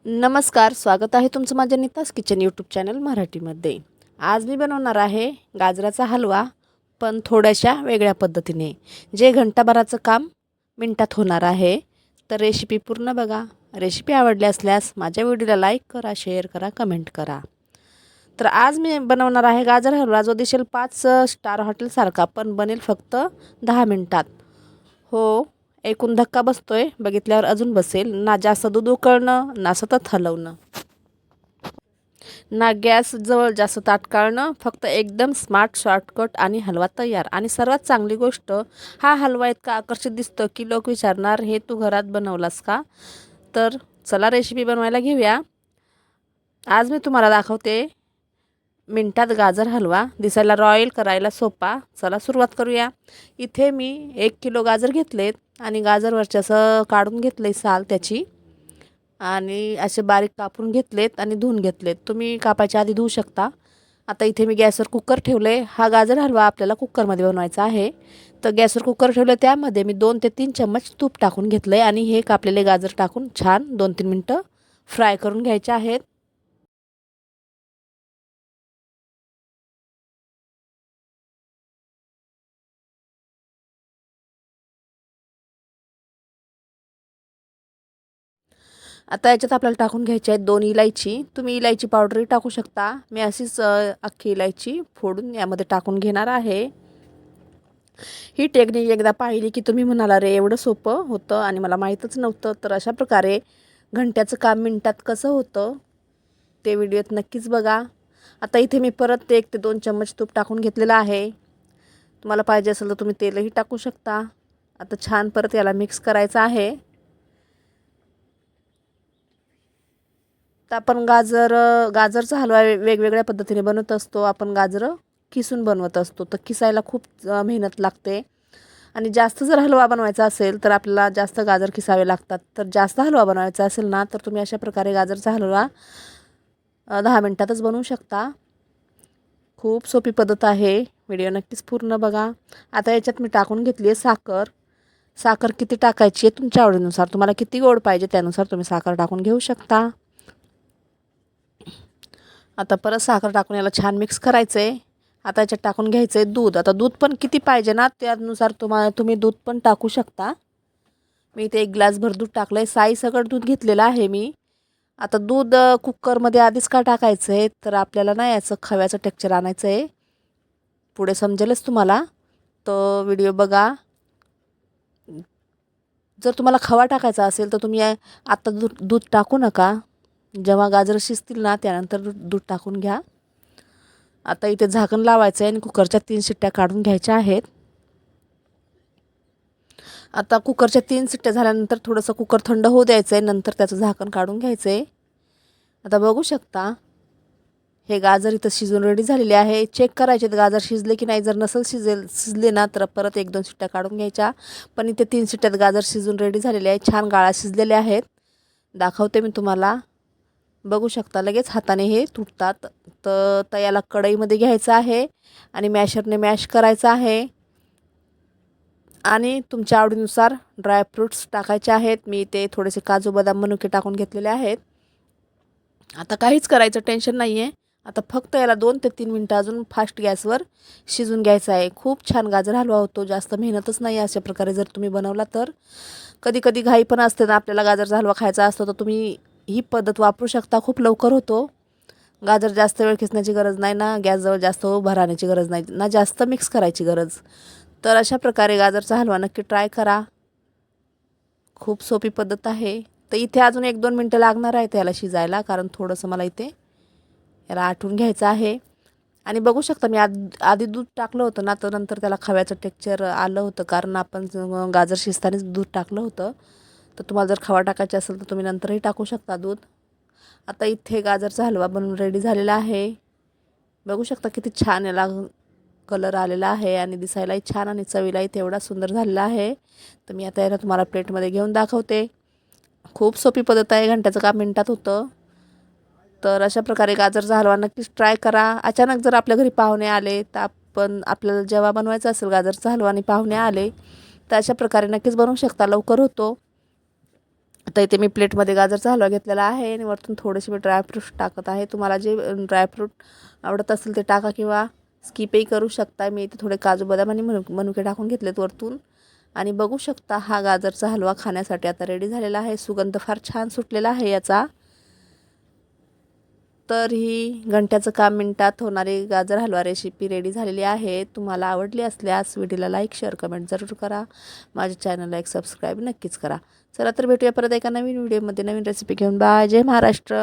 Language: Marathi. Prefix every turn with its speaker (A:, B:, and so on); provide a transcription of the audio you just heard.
A: नमस्कार, स्वागत आहे तुमचं माझ्या नीताज किचन यूट्यूब चॅनल मराठीमध्ये। आज मी बनवणार आहे गाजराचा हलवा, पण थोड्याशा वेगळ्या पद्धतीने, जे घंटाभराचं काम मिनिटात होणार आहे। तर रेसिपी पूर्ण बघा। रेसिपी आवडली असल्यास माझ्या व्हिडिओला लाईक करा, शेअर करा, कमेंट करा। तर आज मी बनवणार आहे गाजर हलवा, जो दिसेल 5 स्टार हॉटेलसारखा, पण बनेल फक्त 10 मिनिटात। हो, एकूण धक्का बसतोय, बघितल्यावर अजून बसेल। ना जास्त दूध उकळणं, ना सतत हलवणं, ना गॅस जवळ जास्त ताट काढणं, फक्त एकदम स्मार्ट, शॉर्टकट आणि हलवा तयार। आणि सर्वात चांगली गोष्ट, हा हलवा इतका आकर्षित दिसतो की लोक विचारणार, हे तू घरात बनवलास का? तर चला रेसिपी बनवायला घेऊया। आज मी तुम्हाला दाखवते मिनिटात गाजर हलवा, दिसायला रॉयल, करायला सोपा। चला सुरुवात करूया। इथे मी 1 किलो गाजर घेतलेत आणि गाजरवरचे असं काढून घेतले साल त्याची, आणि असे बारीक कापून घेतलेत आणि धुवून घेतलेत। तुम्ही कापायच्या आधी धुवू शकता। आता इथे मी गॅसवर कुकर ठेवले। हा गाजर हलवा आपल्याला कुकरमध्ये बनवायचा आहे। तर गॅसवर कुकर ठेवले, त्यामध्ये मी 2 ते 3 चम्मच तूप टाकून घेतले आणि हे कापलेले गाजर टाकून छान 2-3 मिनटं फ्राय करून घ्यायचे आहेत। आता याच्यात आपल्याला टाकून घ्यायची आहे 2 इलायची। तुम्ही इलायची पावडरही टाकू शकता। मी अशीच अख्खी इलायची फोडून यामध्ये टाकून घेणार आहे। ही टेक्निक एकदा पाहिली की तुम्ही म्हणाला, रे एवढं सोपं होतं आणि मला माहीतच नव्हतं। तर अशा प्रकारे घंट्याचं काम मिनिटात कसं होतं ते व्हिडिओत नक्कीच बघा। आता इथे मी परत 1 ते 2 चम्मच तूप टाकून घेतलेलं आहे। तुम्हाला पाहिजे असेल तर तुम्ही तेलही टाकू शकता। आता छान परत याला मिक्स करायचं आहे। तर आपण गाजरचा हलवा वेगवेगळ्या पद्धतीने बनवत असतो। आपण गाजरं किसून बनवत असतो, तर किसायला खूप मेहनत लागते। आणि जास्त जर हलवा बनवायचा असेल तर आपल्याला जास्त गाजर किसावे लागतात। तर जास्त हलवा बनवायचा असेल ना, तर तुम्ही अशा प्रकारे गाजरचा हलवा 10 मिनिटातच बनवू शकता। खूप सोपी पद्धत आहे। व्हिडिओ नक्कीच पूर्ण बघा। आता याच्यात मी टाकून घेतली आहे साखर। साखर किती टाकायची आहे तुमच्या आवडीनुसार, तुम्हाला किती गोड पाहिजे त्यानुसार तुम्ही साखर टाकून घेऊ शकता। आता परत साखर टाकून याला छान मिक्स करायचं आहे। आता याच्यात टाकून घ्यायचं आहे दूध। आता दूध पण किती पाहिजे ना, त्यानुसार तुम्ही दूध पण टाकू शकता। मी इथे 1 ग्लासभर दूध टाकलं आहे। साईसकट दूध घेतलेलं आहे मी। आता दूध कुकरमध्ये आधीच का टाकायचं आहे, तर आपल्याला ना याचं खव्याचं टेक्स्चर आणायचं आहे। पुढे समजेलच तुम्हाला, तर व्हिडिओ बघा। जर तुम्हाला खवा टाकायचा असेल तर तुम्ही आत्ता दूध टाकू नका। जेव्हा गाजर शिजतील ना, त्यानंतर दूध टाकून घ्या। आता इथे झाकण लावायचं आहे आणि कुकरच्या 3 शिट्ट्या काढून घ्यायच्या आहेत। आता कुकरच्या 3 शिट्ट्या झाल्यानंतर थोडंसं कुकर थंड होऊ द्यायचं आहे, नंतर त्याचं झाकण काढून घ्यायचं आहे। आता बघू शकता, हे गाजर इथं शिजून रेडी झालेले आहे। चेक करायचे गाजर शिजले की नाही। जर नसेल शिजले ना, तर परत 1-2 शिट्ट्या काढून घ्यायच्या। पण इथे 3 शिट्ट्यात गाजर शिजून रेडी झालेले आहे। छान गाळा शिजलेले आहेत। दाखवते मी तुम्हाला, बघू शकता लगेच हाताने हे तुटतात। तर याला कढईमध्ये घ्यायचं आहे आणि मॅशरने मॅश करायचं आहे। आणि तुमच्या आवडीनुसार ड्रायफ्रूट्स टाकायचे आहेत। मी ते थोडेसे काजू बदाम मनुके टाकून घेतलेले आहेत। आता काहीच करायचं टेन्शन नाही आहे। आता फक्त याला 2 ते 3 मिनटं अजून फास्ट गॅसवर शिजून घ्यायचं आहे। खूप छान गाजर हलवा होतो, जास्त मेहनतच नाही। अशा प्रकारे जर तुम्ही बनवला तर, कधी कधी घाई पण असते ना आपल्याला, गाजरचा हलवा खायचा असतो, तर तुम्ही ही पद्धत वापरू शकता। खूप लवकर होतो। गाजर जास्त वेळ किसण्याची गरज नाही ना, गॅसजवळ जास्त उभं राहण्याची गरज नाही ना, जास्त मिक्स करायची गरज। तर अशा प्रकारे गाजरचा हलवा नक्की ट्राय करा। खूप सोपी पद्धत आहे। तर इथे अजून 1-2 मिनटं लागणार आहे त्याला शिजायला, कारण थोडंसं मला इथे याला आटून घ्यायचं आहे। आणि बघू शकता मी आधी दूध टाकलं होतं ना, तर नंतर त्याला खव्याचं टेक्स्चर आलं होतं, कारण आपण गाजर शिजतानाच दूध टाकलं होतं। तर तुम्हाला जर खवा टाकायचा असेल तर तुम्ही नंतरही टाकू शकता दूध। आता इथे गाजरचा हलवा बनवून रेडी झालेला आहे। बघू शकता किती छान याला कलर आलेला आहे आणि दिसायलाही छान आणि चवीलाही तेवढा सुंदर झालेला आहे। तर मी आता याला तुम्हाला प्लेटमध्ये घेऊन दाखवते। खूप सोपी पद्धत आहे, घंट्याचं काम मिनिटात होतं। तर अशा प्रकारे गाजरचा हलवा नक्कीच ट्राय करा। अचानक जर आपल्या घरी पाहुणे आले, तर आपल्याला जेव्हा बनवायचं असेल गाजरचा हलवा आणि पाहुणे आले, तर अशा प्रकारे नक्कीच बनवू शकता, लवकर होतो। आता इथे मी प्लेटमध्ये गाजरचा हलवा घेतलेला आहे आणि वरतून थोडेसे मी ड्रायफ्रूट्स टाकत आहे. तुम्हाला जे ड्रायफ्रूट आवडत असेल ते टाका किंवा स्किपही करू शकता. मी इथे थोडे काजू बदाम आणि मनुके टाकून घेतलेत वरतून. आणि बघू शकता हा गाजरचा हलवा खाण्यासाठी आता रेडी झालेला आहे. सुगंध फार छान सुटलेला आहे याचा. तर ही घंट्याचं काम मिनिटात होणारी गाजर हलवा रेसिपी रेडी झालेली आहे. तुम्हाला आवडली असल्यास व्हिडिओला लाईक शेअर कमेंट जरूर करा. माझ्या चॅनलला एक सबस्क्राईब नक्कीच करा. चला तर भेटूया परत एका नवीन व्हिडिओमध्ये नवीन रेसिपी घेऊन. बाय. जय महाराष्ट्र.